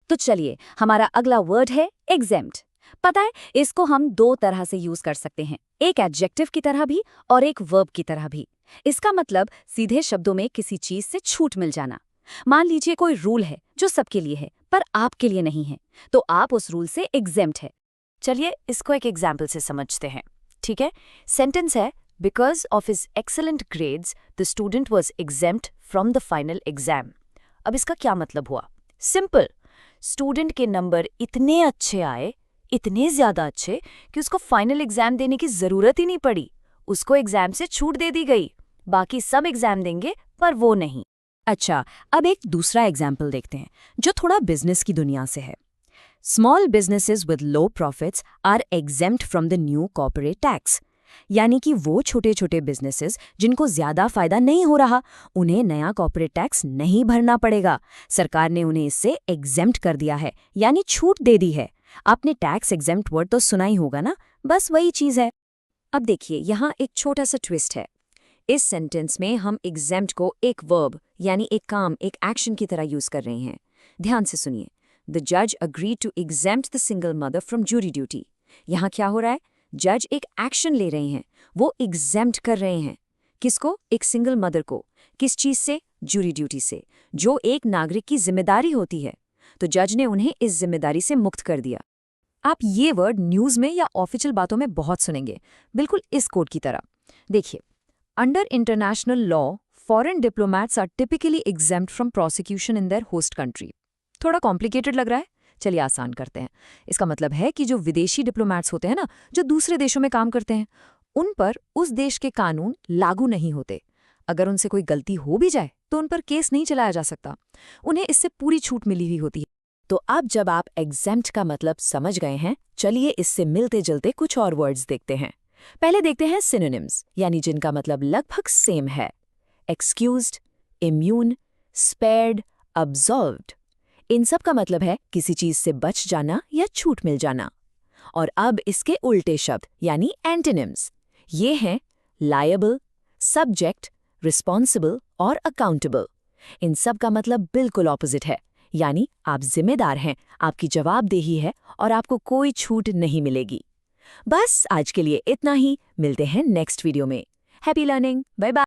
तो चलिए, हमारा अगला वर्ड है एग्जेम्प्ट। पता है, इसको हम दो तरह से यूज कर सकते हैं, एक एडजेक्टिव की तरह भी और एक वर्ब की तरह भी। इसका मतलब सीधे शब्दों में किसी चीज से छूट मिल जाना। मान लीजिए कोई रूल है जो सबके लिए है पर आपके लिए नहीं है, तो आप उस रूल से एग्जेम्प्ट है। चलिए इसको एक एग्जाम्पल से समझते हैं। ठीक है, सेंटेंस है, because of his excellent grades the student was exempt from the final exam. अब इसका क्या मतलब हुआ? सिंपल, स्टूडेंट के नंबर इतने अच्छे आए, इतने ज्यादा अच्छे कि उसको फाइनल एग्जाम देने की जरूरत ही नहीं पड़ी। उसको एग्जाम से छूट दे दी गई। बाकी सब एग्जाम देंगे पर वो नहीं। अच्छा, अब एक दूसरा एग्जाम्पल देखते हैं जो थोड़ा बिजनेस की दुनिया से है। Small businesses with low profits are exempt from the new corporate tax. यानी कि वो छोटे छोटे बिजनेसेस जिनको ज्यादा फायदा नहीं हो रहा, उन्हें नया कॉर्पोरेट टैक्स नहीं भरना पड़ेगा। सरकार ने उन्हें इससे एग्जेम्प्ट कर दिया है, यानी छूट दे दी है। आपने टैक्स एग्जेम्प्ट वर्ड तो सुना ही होगा ना, बस वही चीज है। अब देखिए, यहाँ एक छोटा सा ट्विस्ट है। इस सेंटेंस में हम एग्जेम्प्ट को एक वर्ब यानी एक काम, एक एक्शन की तरह यूज कर रहे हैं। ध्यान से सुनिए। द जज agreed to exempt the single mother from jury duty. यहाँ क्या हो रहा है? जज एक एक्शन ले रहे हैं, वो एग्जेम्प्ट कर रहे हैं। किसको? एक सिंगल मदर को। किस चीज से? ज्यूरी ड्यूटी से, जो एक नागरिक की जिम्मेदारी होती है। तो जज ने उन्हें इस जिम्मेदारी से मुक्त कर दिया। आप ये वर्ड न्यूज में या ऑफिशियल बातों में बहुत सुनेंगे, बिल्कुल इस कोड की तरह। देखिए, under international law foreign diplomats are typically exempt from prosecution in their host country. थोड़ा कॉम्प्लिकेटेड लग रहा है? चलिए आसान करते हैं। इसका मतलब है कि जो विदेशी डिप्लोमैट्स होते हैं ना, जो दूसरे देशों में काम करते हैं, उन पर उस देश के कानून लागू नहीं होते। अगर उनसे कोई गलती हो भी जाए तो उन पर केस नहीं चलाया जा सकता। उन्हें इससे पूरी छूट मिली हुई होती है। तो अब जब आप एग्जेम्प्ट का मतलब समझ गए हैं, चलिए इससे मिलते जुलते कुछ और वर्ड्स देखते हैं। पहले देखते हैं सिनोनिम्स, यानी जिनका मतलब लगभग सेम है। Excused, immune, spared, absolved. इन सब का मतलब है किसी चीज से बच जाना या छूट मिल जाना। और अब इसके उल्टे शब्द यानी एंटोनिम्स, ये हैं लायबल, सब्जेक्ट, रिस्पॉन्सिबल और अकाउंटेबल। इन सब का मतलब बिल्कुल ऑपोजिट है, यानी आप जिम्मेदार हैं, आपकी जवाबदेही है और आपको कोई छूट नहीं मिलेगी। बस आज के लिए इतना ही, मिलते हैं नेक्स्ट वीडियो में। Happy learning, bye bye.